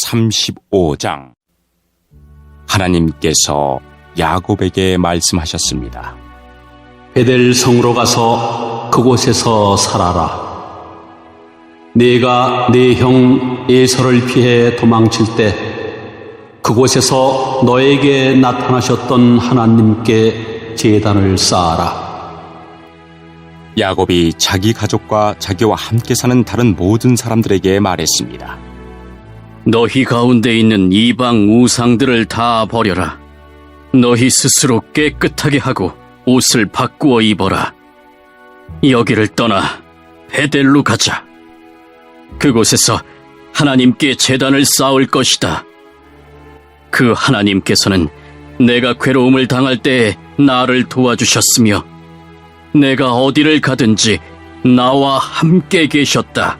35장. 하나님께서 야곱에게 말씀하셨습니다. 베델 성으로 가서 그곳에서 살아라. 네가 네 형 에서를 피해 도망칠 때 그곳에서 너에게 나타나셨던 하나님께 제단을 쌓아라. 야곱이 자기 가족과 자기와 함께 사는 다른 모든 사람들에게 말했습니다. 너희 가운데 있는 이방 우상들을 다 버려라. 너희 스스로 깨끗하게 하고 옷을 바꾸어 입어라. 여기를 떠나 베델로 가자. 그곳에서 하나님께 제단을 쌓을 것이다. 그 하나님께서는 내가 괴로움을 당할 때에 나를 도와주셨으며 내가 어디를 가든지 나와 함께 계셨다.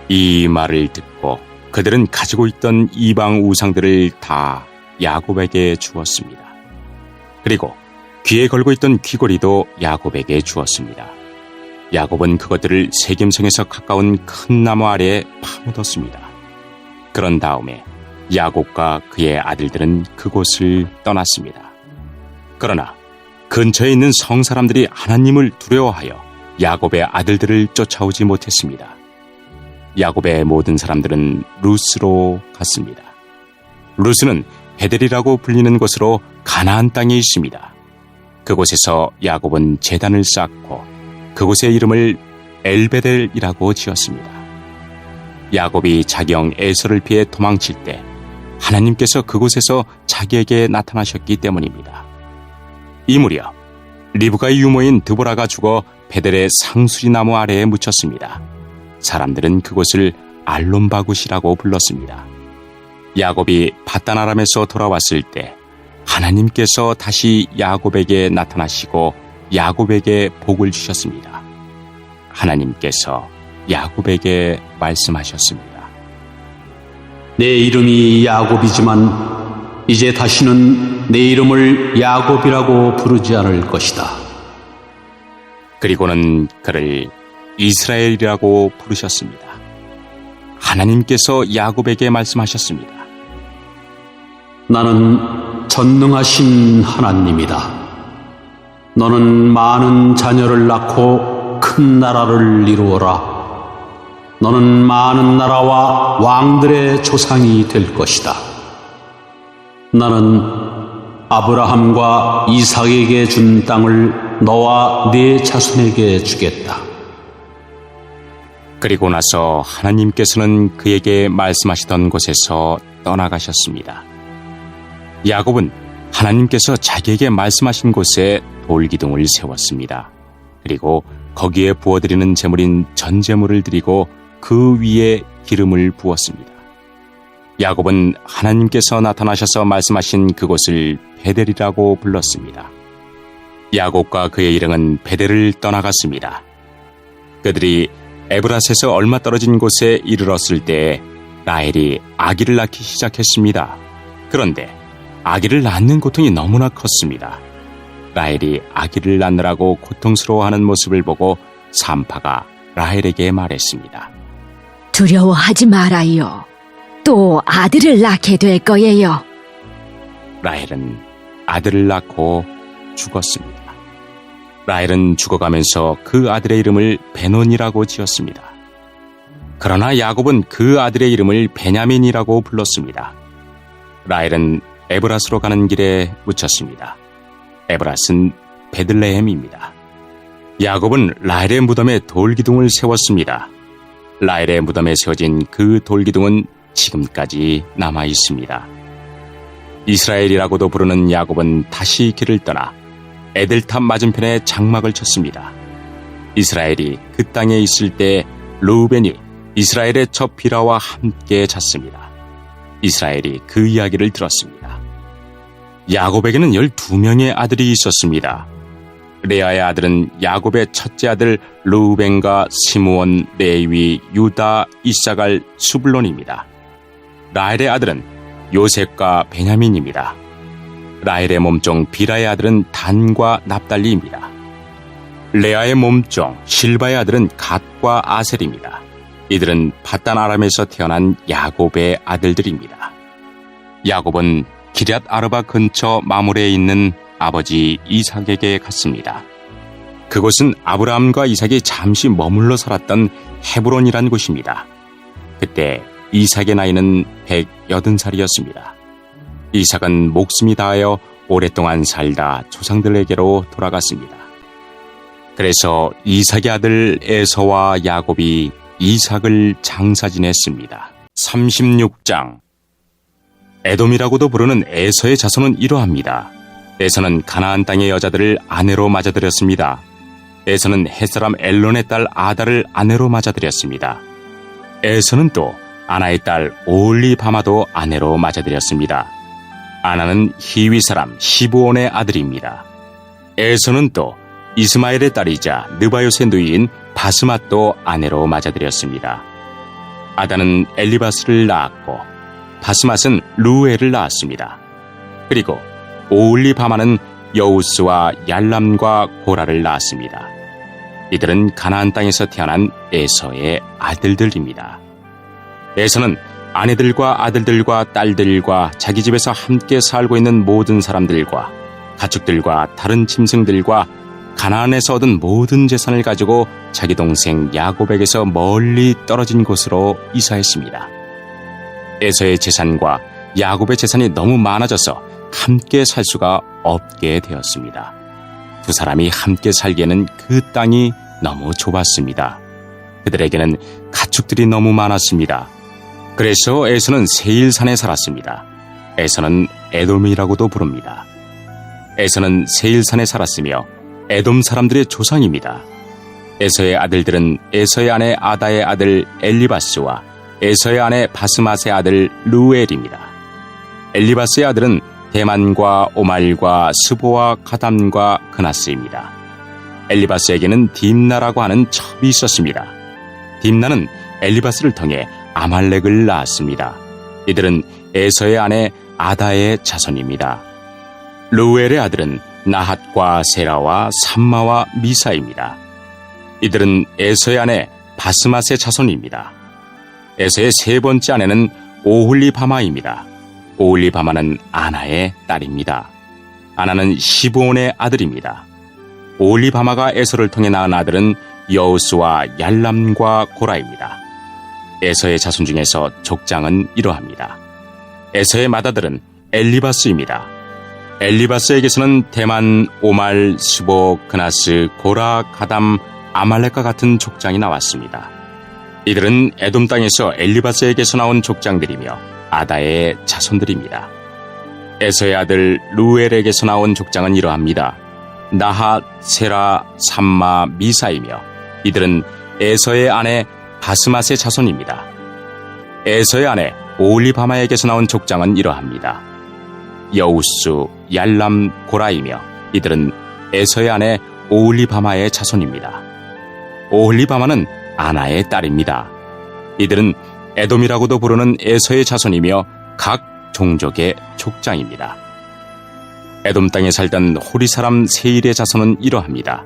이 말을 듣고 그들은 가지고 있던 이방 우상들을 다 야곱에게 주었습니다. 그리고 귀에 걸고 있던 귀걸이도 야곱에게 주었습니다. 야곱은 그것들을 세겜성에서 가까운 큰 나무 아래에 파묻었습니다. 그런 다음에 야곱과 그의 아들들은 그곳을 떠났습니다. 그러나 근처에 있는 성 사람들이 하나님을 두려워하여 야곱의 아들들을 쫓아오지 못했습니다. 야곱의 모든 사람들은 루스로 갔습니다. 루스는 베델이라고 불리는 곳으로 가나안 땅에 있습니다. 그곳에서 야곱은 제단을 쌓고 그곳의 이름을 엘베델이라고 지었습니다. 야곱이 자기 형 에서를 피해 도망칠 때 하나님께서 그곳에서 자기에게 나타나셨기 때문입니다. 이 무렵 리브가의 유모인 드보라가 죽어 베델의 상수리 나무 아래에 묻혔습니다. 사람들은 그곳을 알론바굿이라고 불렀습니다. 야곱이 밧단 아람에서 돌아왔을 때 하나님께서 다시 야곱에게 나타나시고 야곱에게 복을 주셨습니다. 하나님께서 야곱에게 말씀하셨습니다. 내 이름이 야곱이지만 이제 다시는 내 이름을 야곱이라고 부르지 않을 것이다. 그리고는 그를 이스라엘이라고 부르셨습니다. 하나님께서 야곱에게 말씀하셨습니다. 나는 전능하신 하나님이다. 너는 많은 자녀를 낳고 큰 나라를 이루어라. 너는 많은 나라와 왕들의 조상이 될 것이다. 나는 아브라함과 이삭에게 준 땅을 너와 네 자손에게 주겠다. 그리고 나서 하나님께서는 그에게 말씀하시던 곳에서 떠나가셨습니다. 야곱은 하나님께서 자기에게 말씀하신 곳에 돌기둥을 세웠습니다. 그리고 거기에 부어드리는 제물인 전제물을 드리고 그 위에 기름을 부었습니다. 야곱은 하나님께서 나타나셔서 말씀하신 그곳을 베델이라고 불렀습니다. 야곱과 그의 일행은 베델을 떠나갔습니다. 그들이 에브라스에서 얼마 떨어진 곳에 이르렀을 때에 라헬이 아기를 낳기 시작했습니다. 그런데 아기를 낳는 고통이 너무나 컸습니다. 라헬이 아기를 낳느라고 고통스러워하는 모습을 보고 산파가 라헬에게 말했습니다. 두려워하지 말아요. 또 아들을 낳게 될 거예요. 라헬은 아들을 낳고 죽었습니다. 라헬은 죽어가면서 그 아들의 이름을 베논이라고 지었습니다. 그러나 야곱은 그 아들의 이름을 베냐민이라고 불렀습니다. 라헬은 에브라스로 가는 길에 묻혔습니다. 에브라스는 베들레헴입니다. 야곱은 라헬의 무덤에 돌기둥을 세웠습니다. 라헬의 무덤에 세워진 그 돌기둥은 지금까지 남아 있습니다. 이스라엘이라고도 부르는 야곱은 다시 길을 떠나 에델탑 맞은편에 장막을 쳤습니다. 이스라엘이 그 땅에 있을 때 르우벤이 이스라엘의 첩 비라와 함께 잤습니다. 이스라엘이 그 이야기를 들었습니다. 야곱에게는 12명의 아들이 있었습니다. 레아의 아들은 야곱의 첫째 아들 르우벤과 시므온, 레위, 유다, 이사갈, 수블론입니다. 라헬의 아들은 요셉과 베냐민입니다. 라헬의 몸종 비라의 아들은 단과 납달리입니다. 레아의 몸종 실바의 아들은 갓과 아셀입니다. 이들은 밧단 아람에서 태어난 야곱의 아들들입니다. 야곱은 기럇 아르바 근처 마므레에 있는 아버지 이삭에게 갔습니다. 그곳은 아브라함과 이삭이 잠시 머물러 살았던 헤브론이란 곳입니다. 그때 이삭의 나이는 180살이었습니다. 이삭은 목숨이 다하여 오랫동안 살다 조상들에게로 돌아갔습니다. 그래서 이삭의 아들 에서와 야곱이 이삭을 장사 지냈습니다. 36장. 에돔이라고도 부르는 에서의 자손은 이러합니다. 에서는 가나안 땅의 여자들을 아내로 맞아들였습니다. 에서는 햇사람 엘론의 딸 아다를 아내로 맞아들였습니다. 에서는 또 아나의 딸 오홀리바마도 아내로 맞아들였습니다. 아나는 히위 사람 시브온의 아들입니다. 에서는 또 이스마엘의 딸이자 느바요스의 누이인 바스맛도 아내로 맞아들였습니다. 아다는 엘리바스를 낳았고 바스맛은 루엘을 낳았습니다. 그리고 오홀리바마는 여우스와 얄람과 고라를 낳았습니다. 이들은 가나안 땅에서 태어난 에서의 아들들입니다. 에서는 아내들과 아들들과 딸들과 자기 집에서 함께 살고 있는 모든 사람들과 가축들과 다른 짐승들과 가나안에서 얻은 모든 재산을 가지고 자기 동생 야곱에게서 멀리 떨어진 곳으로 이사했습니다. 에서의 재산과 야곱의 재산이 너무 많아져서 함께 살 수가 없게 되었습니다. 두 사람이 함께 살기에는 그 땅이 너무 좁았습니다. 그들에게는 가축들이 너무 많았습니다. 그래서 에서는 세일산에 살았습니다. 에서는 에돔이라고도 부릅니다. 에서는 세일산에 살았으며 에돔 사람들의 조상입니다. 에서의 아들들은 에서의 아내 아다의 아들 엘리바스와 에서의 아내 바스맛의 아들 루엘입니다. 엘리바스의 아들은 대만과 오말과 스보와 가담과 그나스입니다. 엘리바스에게는 딥나라고 하는 첩이 있었습니다. 딥나는 엘리바스를 통해 아말렉을 낳았습니다. 이들은 에서의 아내 아다의 자손입니다. 루엘의 아들은 나핫과 세라와 삼마와 미사입니다. 이들은 에서의 아내 바스맛의 자손입니다. 에서의 세 번째 아내는 오홀리바마입니다. 오홀리바마는 아나의 딸입니다. 아나는 시브온의 아들입니다. 오홀리바마가 에서를 통해 낳은 아들은 여우스와 얄람과 고라입니다. 에서의 자손 중에서 족장은 이러합니다. 에서의 맏아들은 엘리바스입니다. 엘리바스에게서는 대만, 오말, 스보, 그나스, 고라, 가담, 아말렉과 같은 족장이 나왔습니다. 이들은 에돔 땅에서 엘리바스에게서 나온 족장들이며 아다의 자손들입니다. 에서의 아들 루엘에게서 나온 족장은 이러합니다. 나핫, 세라, 삼마, 미사이며 이들은 에서의 아내 바스맛의 자손입니다. 에서의 아내 오홀리바마에게서 나온 족장은 이러합니다. 여우스, 얄람, 고라이며 이들은 에서의 아내 오홀리바마의 자손입니다. 오홀리바마는 아나의 딸입니다. 이들은 에돔이라고도 부르는 에서의 자손이며 각 종족의 족장입니다. 에돔 땅에 살던 호리 사람 세일의 자손은 이러합니다.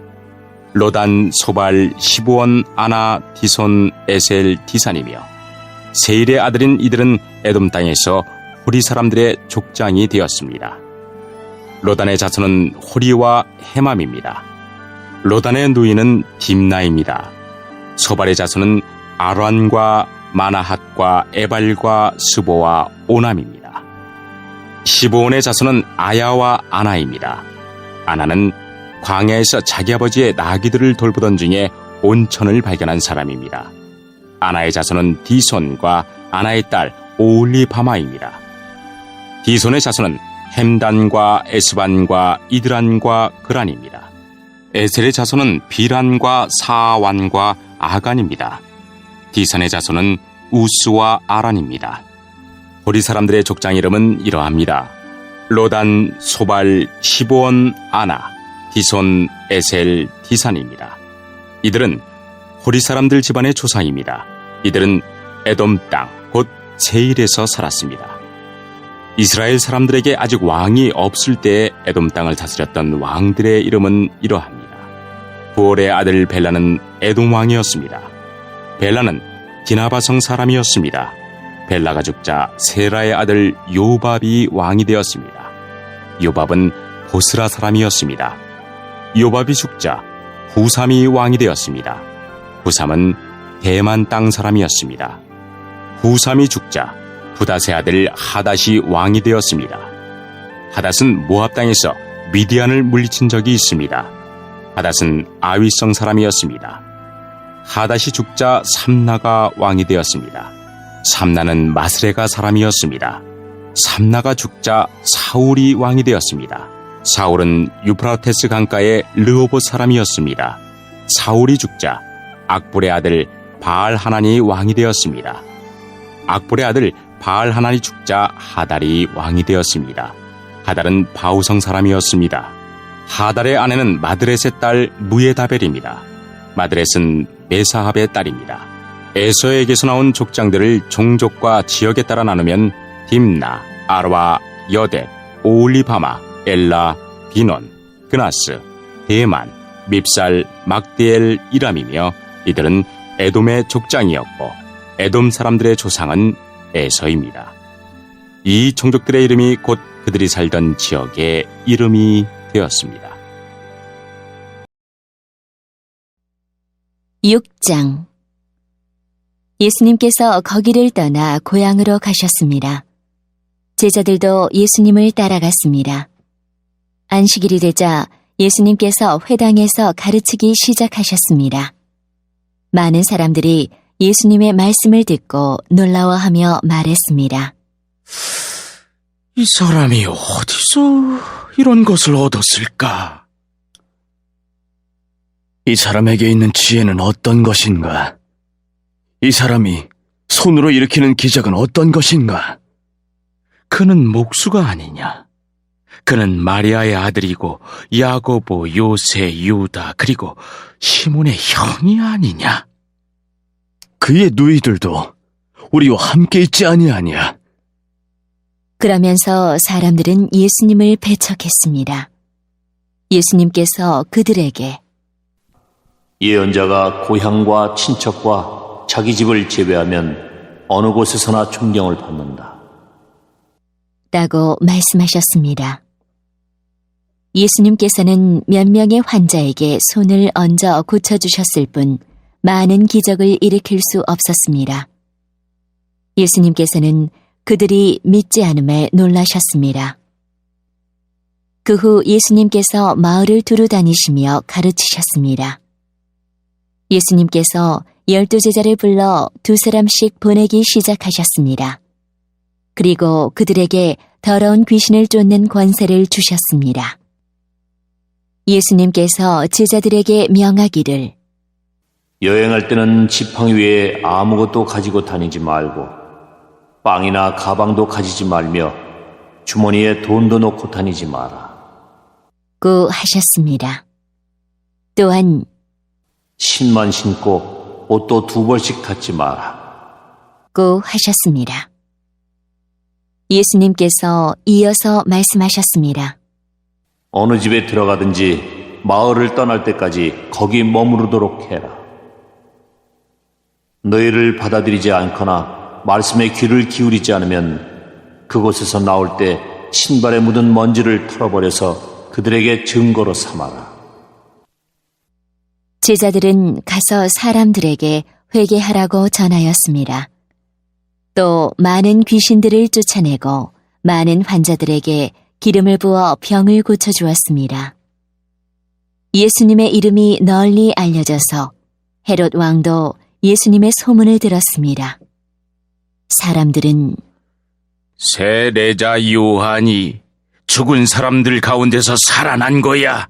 로단, 소발, 시브온, 아나, 디손, 에셀, 디산이며 세일의 아들인 이들은 에돔 땅에서 호리 사람들의 족장이 되었습니다. 로단의 자손은 호리와 헤맘입니다. 로단의 누이는 딥나입니다. 소발의 자손은 아란과 마나핫과 에발과 스보와 오남입니다. 시브온의 자손은 아야와 아나입니다. 아나는 광야에서 자기 아버지의 나귀들을 돌보던 중에 온천을 발견한 사람입니다. 아나의 자손은 디손과 아나의 딸 오홀리바마입니다. 디손의 자손은 햄단과 에스반과 이드란과 그란입니다. 에셀의 자손은 비란과 사완과 아간입니다. 디산의 자손은 우스와 아란입니다. 호리 사람들의 족장 이름은 이러합니다. 로단, 소발, 시브온, 아나, 디손, 에셀, 디산입니다. 이들은 호리 사람들 집안의 조상입니다. 이들은 에돔 땅, 곧 세일에서 살았습니다. 이스라엘 사람들에게 아직 왕이 없을 때에 에돔 땅을 다스렸던 왕들의 이름은 이러합니다. 부올의 아들 벨라는 에돔 왕이었습니다. 벨라는 기나바성 사람이었습니다. 벨라가 죽자 세라의 아들 요밥이 왕이 되었습니다. 요밥은 보스라 사람이었습니다. 요밥이 죽자 후삼이 왕이 되었습니다. 후삼은 대만 땅 사람이었습니다. 후삼이 죽자 부닷의 아들 하닷이 왕이 되었습니다. 하닷은 모압 땅에서 미디안을 물리친 적이 있습니다. 하닷은 아위성 사람이었습니다. 하닷이 죽자 삼나가 왕이 되었습니다. 삼나는 마스레가 사람이었습니다. 삼나가 죽자 사울이 왕이 되었습니다. 사울은 유프라테스 강가의 르호봇 사람이었습니다. 사울이 죽자 악볼의 아들 바알 하나니 왕이 되었습니다. 악볼의 아들 바알 하나니 죽자 하달이 왕이 되었습니다. 하달은 바우성 사람이었습니다. 하달의 아내는 마드렛의 딸 무에다벨입니다. 마드렛은 메사합의 딸입니다. 에서에게서 나온 족장들을 종족과 지역에 따라 나누면 딥나, 아르와, 여뎃, 오올리바마, 엘라, 비논, 그나스, 대만, 밉살, 막디엘, 이람이며 이들은 에돔의 족장이었고 에돔 사람들의 조상은 에서입니다. 이 종족들의 이름이 곧 그들이 살던 지역의 이름이 되었습니다. 6장. 예수님께서 거기를 떠나 고향으로 가셨습니다. 제자들도 예수님을 따라갔습니다. 안식일이 되자 예수님께서 회당에서 가르치기 시작하셨습니다. 많은 사람들이 예수님의 말씀을 듣고 놀라워하며 말했습니다. 이 사람이 어디서 이런 것을 얻었을까? 이 사람에게 있는 지혜는 어떤 것인가? 이 사람이 손으로 일으키는 기적은 어떤 것인가? 그는 목수가 아니냐? 그는 마리아의 아들이고 야고보, 요세, 유다 그리고 시몬의 형이 아니냐? 그의 누이들도 우리와 함께 있지 아니하냐? 그러면서 사람들은 예수님을 배척했습니다. 예수님께서 그들에게 예언자가 고향과 친척과 자기 집을 제외하면 어느 곳에서나 존경을 받는다. 라고 말씀하셨습니다. 예수님께서는 몇 명의 환자에게 손을 얹어 고쳐주셨을 뿐 많은 기적을 일으킬 수 없었습니다. 예수님께서는 그들이 믿지 않음에 놀라셨습니다. 그 후 예수님께서 마을을 두루 다니시며 가르치셨습니다. 예수님께서 12제자를 불러 2사람씩 보내기 시작하셨습니다. 그리고 그들에게 더러운 귀신을 쫓는 권세를 주셨습니다. 예수님께서 제자들에게 명하기를 여행할 때는 지팡이 위에 아무것도 가지고 다니지 말고 빵이나 가방도 가지지 말며 주머니에 돈도 넣고 다니지 마라. 고 하셨습니다. 또한 신만 신고 옷도 2벌씩 탔지 마라. 고 하셨습니다. 예수님께서 이어서 말씀하셨습니다. 어느 집에 들어가든지 마을을 떠날 때까지 거기 머무르도록 해라. 너희를 받아들이지 않거나 말씀에 귀를 기울이지 않으면 그곳에서 나올 때 신발에 묻은 먼지를 털어버려서 그들에게 증거로 삼아라. 제자들은 가서 사람들에게 회개하라고 전하였습니다. 또 많은 귀신들을 쫓아내고 많은 환자들에게 기름을 부어 병을 고쳐주었습니다. 예수님의 이름이 널리 알려져서 헤롯 왕도 예수님의 소문을 들었습니다. 사람들은 세례자 요한이 죽은 사람들 가운데서 살아난 거야.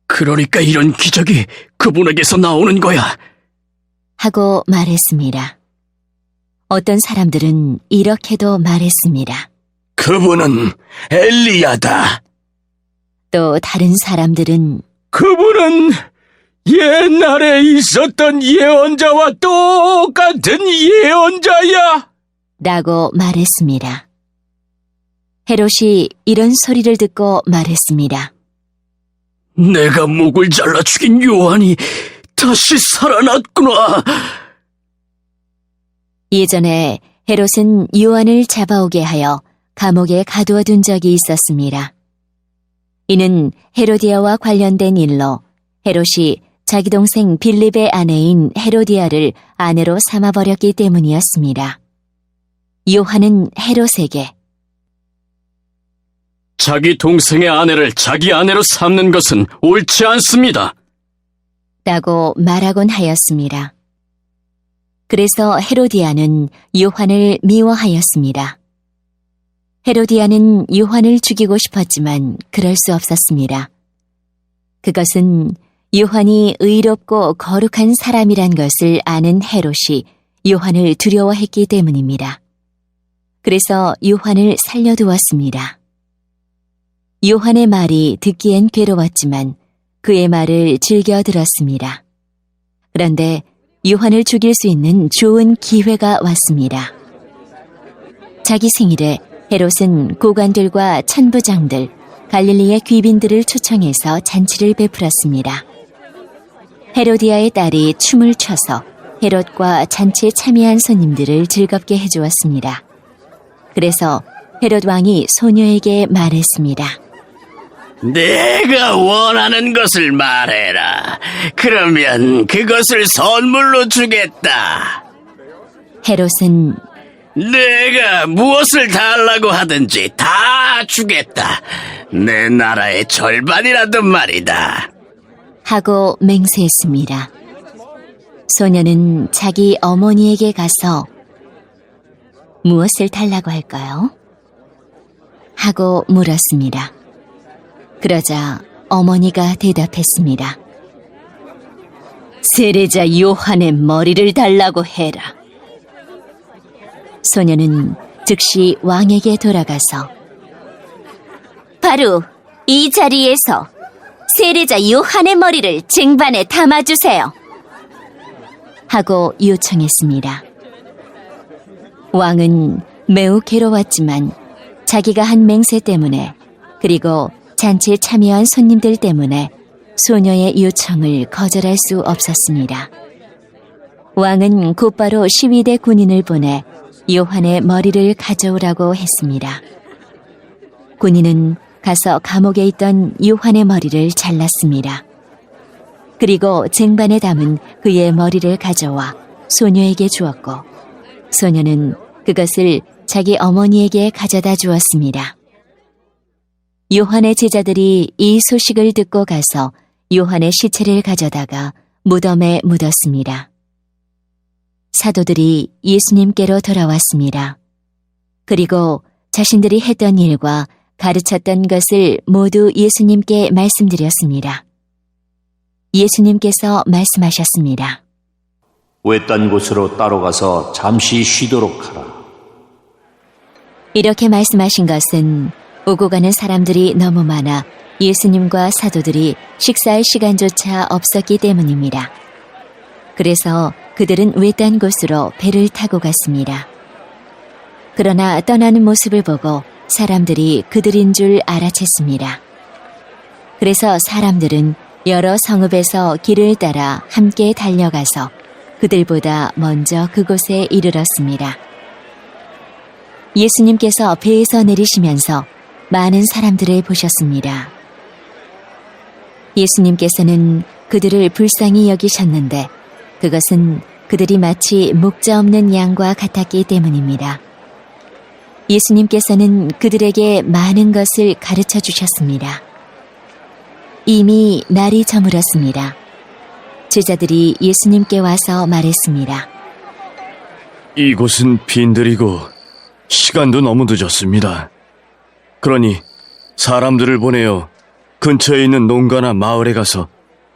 그러니까 이런 기적이 그분에게서 나오는 거야. 하고 말했습니다. 어떤 사람들은 이렇게도 말했습니다. 그분은 엘리야다. 또 다른 사람들은 그분은 옛날에 있었던 예언자와 똑같은 예언자야. 라고 말했습니다. 헤롯이 이런 소리를 듣고 말했습니다. 내가 목을 잘라 죽인 요한이 다시 살아났구나. 예전에 헤롯은 요한을 잡아오게 하여 감옥에 가두어 둔 적이 있었습니다. 이는 헤로디아와 관련된 일로 헤롯이 자기 동생 빌립의 아내인 헤로디아를 아내로 삼아버렸기 때문이었습니다. 요한은 헤롯에게 자기 동생의 아내를 자기 아내로 삼는 것은 옳지 않습니다. 라고 말하곤 하였습니다. 그래서 헤로디아는 요한을 미워하였습니다. 헤로디아는 요한을 죽이고 싶었지만 그럴 수 없었습니다. 그것은 요한이 의롭고 거룩한 사람이란 것을 아는 헤롯이 요한을 두려워했기 때문입니다. 그래서 요한을 살려두었습니다. 요한의 말이 듣기엔 괴로웠지만 그의 말을 즐겨 들었습니다. 그런데 요한을 죽일 수 있는 좋은 기회가 왔습니다. 자기 생일에 헤롯은 고관들과 천부장들, 갈릴리의 귀빈들을 초청해서 잔치를 베풀었습니다. 헤로디아의 딸이 춤을 춰서 헤롯과 잔치에 참여한 손님들을 즐겁게 해주었습니다. 그래서 헤롯 왕이 소녀에게 말했습니다. 내가 원하는 것을 말해라. 그러면 그것을 선물로 주겠다. 헤롯은 내가 무엇을 달라고 하든지 다 주겠다. 내 나라의 절반이라도 말이다. 하고 맹세했습니다. 소녀는 자기 어머니에게 가서 무엇을 달라고 할까요? 하고 물었습니다. 그러자 어머니가 대답했습니다. 세례자 요한의 머리를 달라고 해라. 소녀는 즉시 왕에게 돌아가서 바로 이 자리에서 세례자 요한의 머리를 쟁반에 담아주세요. 하고 요청했습니다. 왕은 매우 괴로웠지만 자기가 한 맹세 때문에 그리고 잔치에 참여한 손님들 때문에 소녀의 요청을 거절할 수 없었습니다. 왕은 곧바로 시위대 군인을 보내 요한의 머리를 가져오라고 했습니다. 군인은 가서 감옥에 있던 요한의 머리를 잘랐습니다. 그리고 쟁반에 담은 그의 머리를 가져와 소녀에게 주었고 소녀는 그것을 자기 어머니에게 가져다 주었습니다. 요한의 제자들이 이 소식을 듣고 가서 요한의 시체를 가져다가 무덤에 묻었습니다. 사도들이 예수님께로 돌아왔습니다. 그리고 자신들이 했던 일과 가르쳤던 것을 모두 예수님께 말씀드렸습니다. 예수님께서 말씀하셨습니다. 외딴 곳으로 따로 가서 잠시 쉬도록 하라. 이렇게 말씀하신 것은 오고 가는 사람들이 너무 많아 예수님과 사도들이 식사할 시간조차 없었기 때문입니다. 그래서 그들은 외딴 곳으로 배를 타고 갔습니다. 그러나 떠나는 모습을 보고 사람들이 그들인 줄 알아챘습니다. 그래서 사람들은 여러 성읍에서 길을 따라 함께 달려가서 그들보다 먼저 그곳에 이르렀습니다. 예수님께서 배에서 내리시면서 많은 사람들을 보셨습니다. 예수님께서는 그들을 불쌍히 여기셨는데 그것은 그들이 마치 목자 없는 양과 같았기 때문입니다. 예수님께서는 그들에게 많은 것을 가르쳐 주셨습니다. 이미 날이 저물었습니다. 제자들이 예수님께 와서 말했습니다. 이곳은 빈들이고 시간도 너무 늦었습니다. 그러니 사람들을 보내어 근처에 있는 농가나 마을에 가서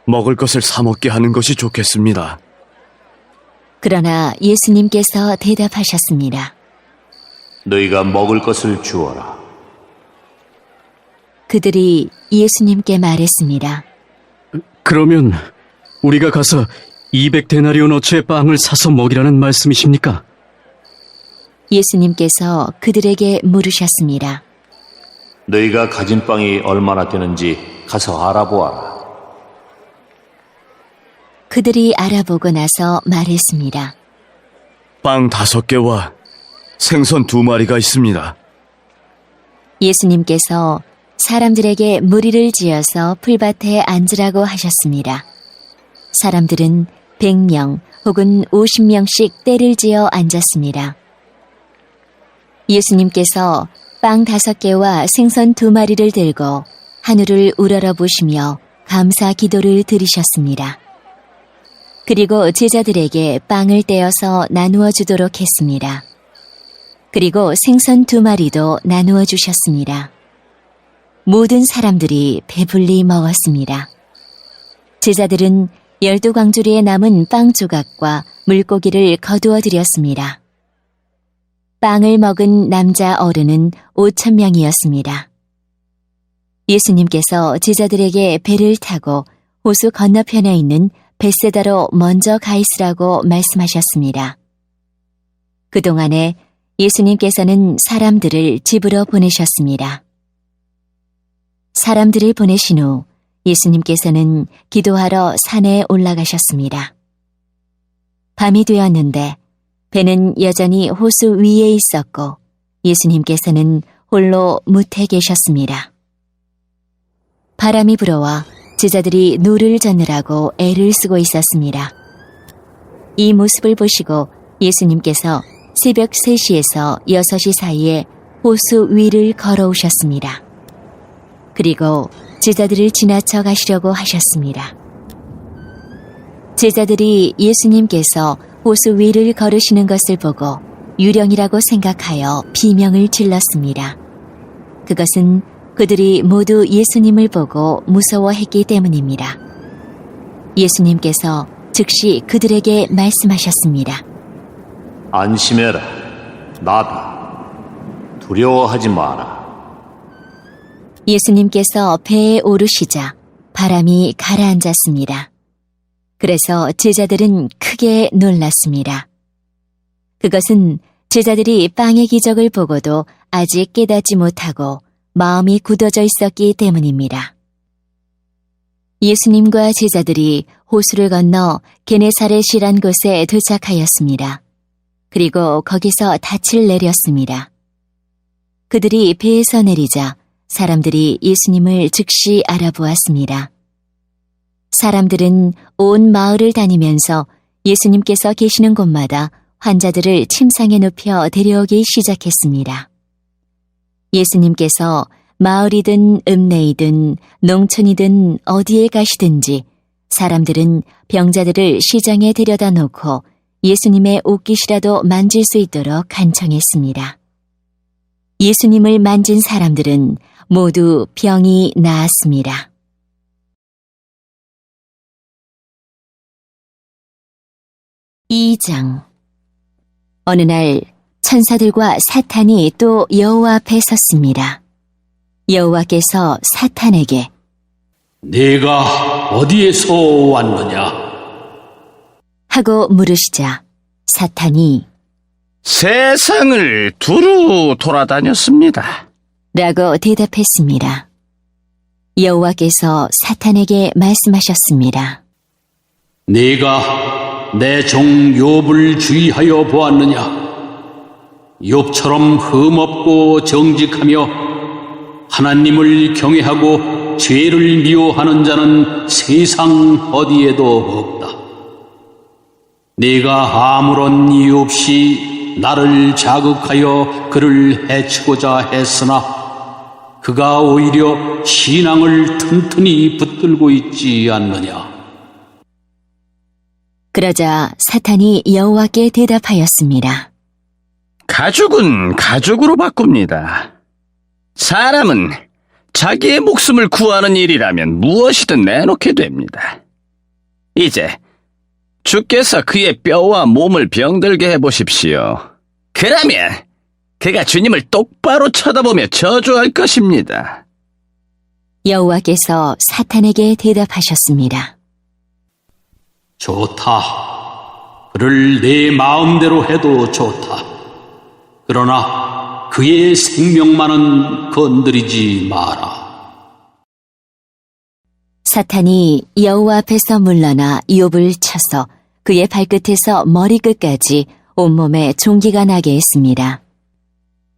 먹을 것을 사 먹게 하는 것이 좋겠습니다. 그러나 예수님께서 대답하셨습니다. 너희가 먹을 것을 주어라. 그들이 예수님께 말했습니다. 그러면 우리가 가서 200데나리온어치의 빵을 사서 먹이라는 말씀이십니까? 예수님께서 그들에게 물으셨습니다. 너희가 가진 빵이 얼마나 되는지 가서 알아보아라. 그들이 알아보고 나서 말했습니다. 빵 5개와 생선 2마리가 있습니다. 예수님께서 사람들에게 무리를 지어서 풀밭에 앉으라고 하셨습니다. 사람들은 100명 혹은 50명씩 떼를 지어 앉았습니다. 예수님께서 빵 5개와 생선 2마리를 들고 하늘을 우러러보시며 감사 기도를 드리셨습니다. 그리고 제자들에게 빵을 떼어서 나누어 주도록 했습니다. 그리고 생선 2마리도 나누어 주셨습니다. 모든 사람들이 배불리 먹었습니다. 제자들은 12광주리에 남은 빵 조각과 물고기를 거두어 드렸습니다. 빵을 먹은 남자 어른은 5,000명이었습니다. 예수님께서 제자들에게 배를 타고 호수 건너편에 있는 벳세다로 먼저 가 있으라고 말씀하셨습니다. 그동안에 예수님께서는 사람들을 집으로 보내셨습니다. 사람들을 보내신 후 예수님께서는 기도하러 산에 올라가셨습니다. 밤이 되었는데 배는 여전히 호수 위에 있었고 예수님께서는 홀로 뭇에 계셨습니다. 바람이 불어와 제자들이 노를 젓느라고 애를 쓰고 있었습니다. 이 모습을 보시고 예수님께서 새벽 3시에서 6시 사이에 호수 위를 걸어오셨습니다. 그리고 제자들을 지나쳐 가시려고 하셨습니다. 제자들이 예수님께서 호수 위를 걸으시는 것을 보고 유령이라고 생각하여 비명을 질렀습니다. 그것은 그들이 모두 예수님을 보고 무서워했기 때문입니다. 예수님께서 즉시 그들에게 말씀하셨습니다. 안심해라. 나다. 두려워하지 마라. 예수님께서 배에 오르시자 바람이 가라앉았습니다. 그래서 제자들은 크게 놀랐습니다. 그것은 제자들이 빵의 기적을 보고도 아직 깨닫지 못하고 마음이 굳어져 있었기 때문입니다. 예수님과 제자들이 호수를 건너 게네사렛이란 곳에 도착하였습니다. 그리고 거기서 닻을 내렸습니다. 그들이 배에서 내리자 사람들이 예수님을 즉시 알아보았습니다. 사람들은 온 마을을 다니면서 예수님께서 계시는 곳마다 환자들을 침상에 눕혀 데려오기 시작했습니다. 예수님께서 마을이든 읍내이든 농촌이든 어디에 가시든지 사람들은 병자들을 시장에 데려다 놓고 예수님의 옷깃이라도 만질 수 있도록 간청했습니다. 예수님을 만진 사람들은 모두 병이 나았습니다. (2장) 어느 날 천사들과 사탄이 또 여호와 앞에 섰습니다. 여호와께서 사탄에게 네가 어디에서 왔느냐? 하고 물으시자 사탄이 세상을 두루 돌아다녔습니다. 라고 대답했습니다. 여호와께서 사탄에게 말씀하셨습니다. 네가 내 종 욥을 주의하여 보았느냐? 욥처럼 흠없고 정직하며 하나님을 경외하고 죄를 미워하는 자는 세상 어디에도 없다. 네가 아무런 이유 없이 나를 자극하여 그를 해치고자 했으나 그가 오히려 신앙을 튼튼히 붙들고 있지 않느냐. 그러자 사탄이 여호와께 대답하였습니다. 가죽은 가죽으로 바꿉니다. 사람은 자기의 목숨을 구하는 일이라면 무엇이든 내놓게 됩니다. 이제 주께서 그의 뼈와 몸을 병들게 해보십시오. 그러면 그가 주님을 똑바로 쳐다보며 저주할 것입니다. 여호와께서 사탄에게 대답하셨습니다. 좋다. 그를 내 마음대로 해도 좋다. 그러나 그의 생명만은 건드리지 마라. 사탄이 여호와 앞에서 물러나 욥을 쳐서 그의 발끝에서 머리끝까지 온몸에 종기가 나게 했습니다.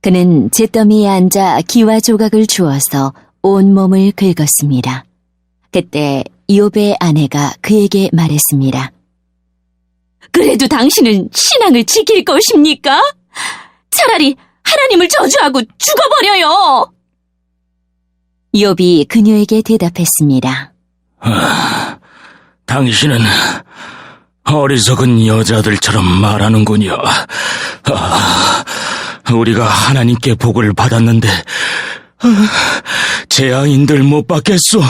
그는 잿더미에 앉아 기와 조각을 주어서 온몸을 긁었습니다. 그때 욥의 아내가 그에게 말했습니다. 그래도 당신은 신앙을 지킬 것입니까? 차라리 하나님을 저주하고 죽어버려요! 욥이 그녀에게 대답했습니다. 당신은 어리석은 여자들처럼 말하는군요. 우리가 하나님께 복을 받았는데 재앙인들 못 받겠소.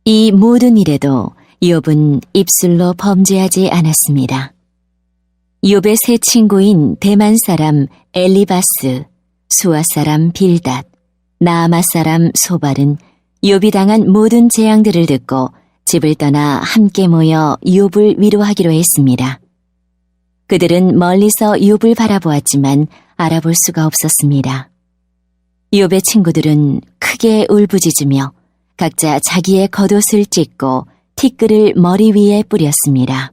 이 모든 일에도 욥은 입술로 범죄하지 않았습니다. 욥의 세 친구인 대만 사람 엘리바스, 수아 사람 빌닷, 나아마 사람 소발은 욥이 당한 모든 재앙들을 듣고 집을 떠나 함께 모여 욥을 위로하기로 했습니다. 그들은 멀리서 욥을 바라보았지만 알아볼 수가 없었습니다. 욥의 친구들은 크게 울부짖으며 각자 자기의 겉옷을 찢고 티끌을 머리 위에 뿌렸습니다.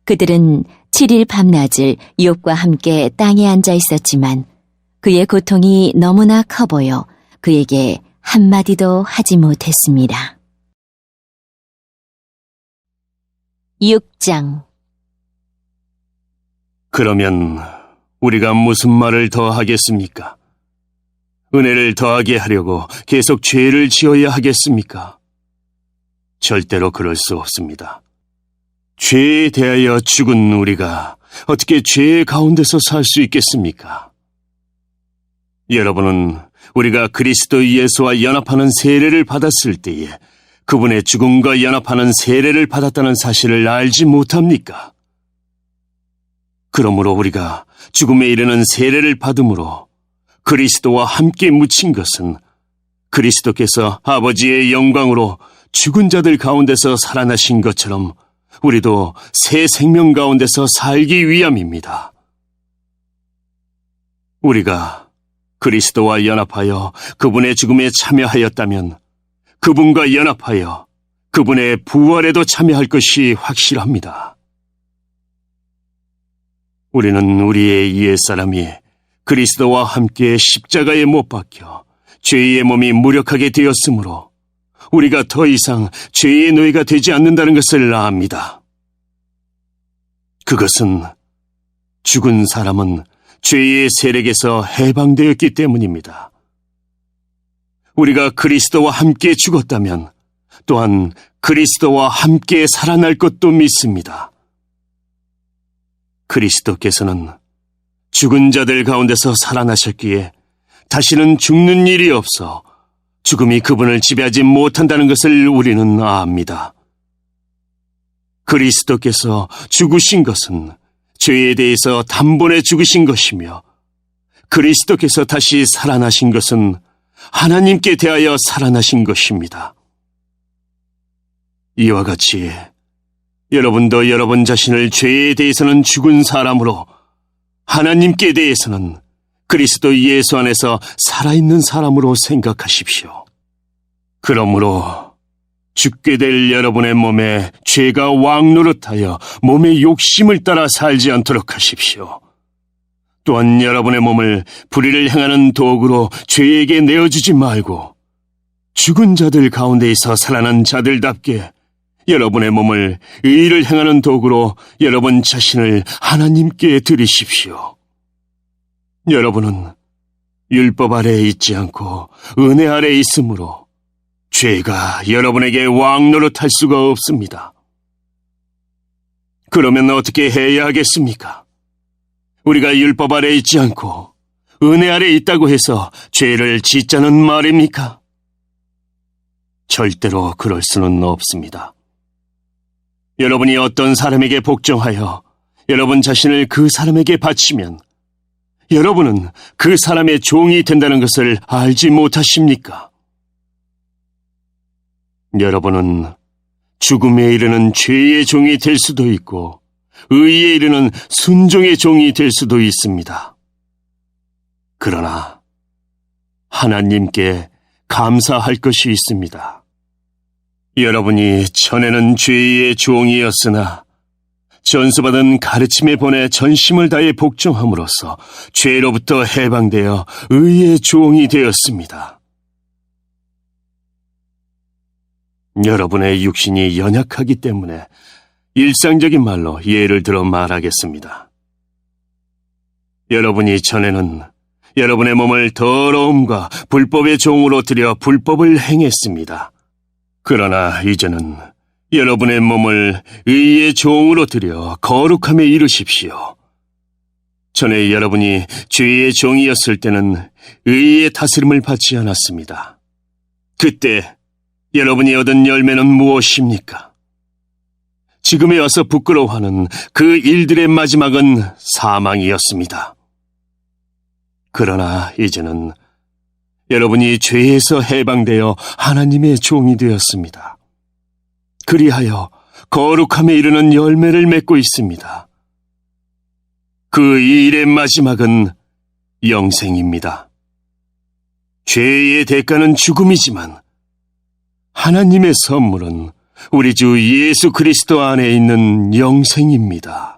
그들은 7일 밤낮을 욥과 함께 땅에 앉아 있었지만 그의 고통이 너무나 커 보여 그에게 한마디도 하지 못했습니다. 6장. 그러면 우리가 무슨 말을 더 하겠습니까? 은혜를 더하게 하려고 계속 죄를 지어야 하겠습니까? 절대로 그럴 수 없습니다. 죄에 대하여 죽은 우리가 어떻게 죄의 가운데서 살 수 있겠습니까? 여러분은 우리가 그리스도 예수와 연합하는 세례를 받았을 때에 그분의 죽음과 연합하는 세례를 받았다는 사실을 알지 못합니까? 그러므로 우리가 죽음에 이르는 세례를 받음으로 그리스도와 함께 묻힌 것은 그리스도께서 아버지의 영광으로 죽은 자들 가운데서 살아나신 것처럼 우리도 새 생명 가운데서 살기 위함입니다. 우리가 그리스도와 연합하여 그분의 죽음에 참여하였다면 그분과 연합하여 그분의 부활에도 참여할 것이 확실합니다. 우리는 우리의 옛사람이 그리스도와 함께 십자가에 못 박혀 죄의 몸이 무력하게 되었으므로 우리가 더 이상 죄의 노예가 되지 않는다는 것을 압니다. 그것은 죽은 사람은 죄의 세력에서 해방되었기 때문입니다. 우리가 그리스도와 함께 죽었다면 또한 그리스도와 함께 살아날 것도 믿습니다. 그리스도께서는 죽은 자들 가운데서 살아나셨기에 다시는 죽는 일이 없어 죽음이 그분을 지배하지 못한다는 것을 우리는 압니다. 그리스도께서 죽으신 것은 죄에 대해서 단번에 죽으신 것이며 그리스도께서 다시 살아나신 것은 하나님께 대하여 살아나신 것입니다. 이와 같이 여러분도 여러분 자신을 죄에 대해서는 죽은 사람으로 하나님께 대해서는 그리스도 예수 안에서 살아있는 사람으로 생각하십시오. 그러므로 죽게 될 여러분의 몸에 죄가 왕노릇하여 몸의 욕심을 따라 살지 않도록 하십시오. 또한 여러분의 몸을 불의를 행하는 도구로 죄에게 내어주지 말고 죽은 자들 가운데에서 살아난 자들답게 여러분의 몸을 의를 행하는 도구로 여러분 자신을 하나님께 드리십시오. 여러분은 율법 아래에 있지 않고 은혜 아래에 있으므로 죄가 여러분에게 왕노릇할 수가 없습니다. 그러면 어떻게 해야 하겠습니까? 우리가 율법 아래에 있지 않고 은혜 아래에 있다고 해서 죄를 짓자는 말입니까? 절대로 그럴 수는 없습니다. 여러분이 어떤 사람에게 복종하여 여러분 자신을 그 사람에게 바치면 여러분은 그 사람의 종이 된다는 것을 알지 못하십니까? 여러분은 죽음에 이르는 죄의 종이 될 수도 있고 의에 이르는 순종의 종이 될 수도 있습니다. 그러나 하나님께 감사할 것이 있습니다. 여러분이 전에는 죄의 종이었으나 전수받은 가르침에 본해 전심을 다해 복종함으로써 죄로부터 해방되어 의의 종이 되었습니다. 여러분의 육신이 연약하기 때문에 일상적인 말로 예를 들어 말하겠습니다. 여러분이 전에는 여러분의 몸을 더러움과 불법의 종으로 들여 불법을 행했습니다. 그러나 이제는 여러분의 몸을 의의 종으로 들여 거룩함에 이르십시오. 전에 여러분이 죄의 종이었을 때는 의의 다스림을 받지 않았습니다. 그때 여러분이 얻은 열매는 무엇입니까? 지금에 와서 부끄러워하는 그 일들의 마지막은 사망이었습니다. 그러나 이제는 여러분이 죄에서 해방되어 하나님의 종이 되었습니다. 그리하여 거룩함에 이르는 열매를 맺고 있습니다. 그 일의 마지막은 영생입니다. 죄의 대가는 죽음이지만 하나님의 선물은 우리 주 예수 그리스도 안에 있는 영생입니다.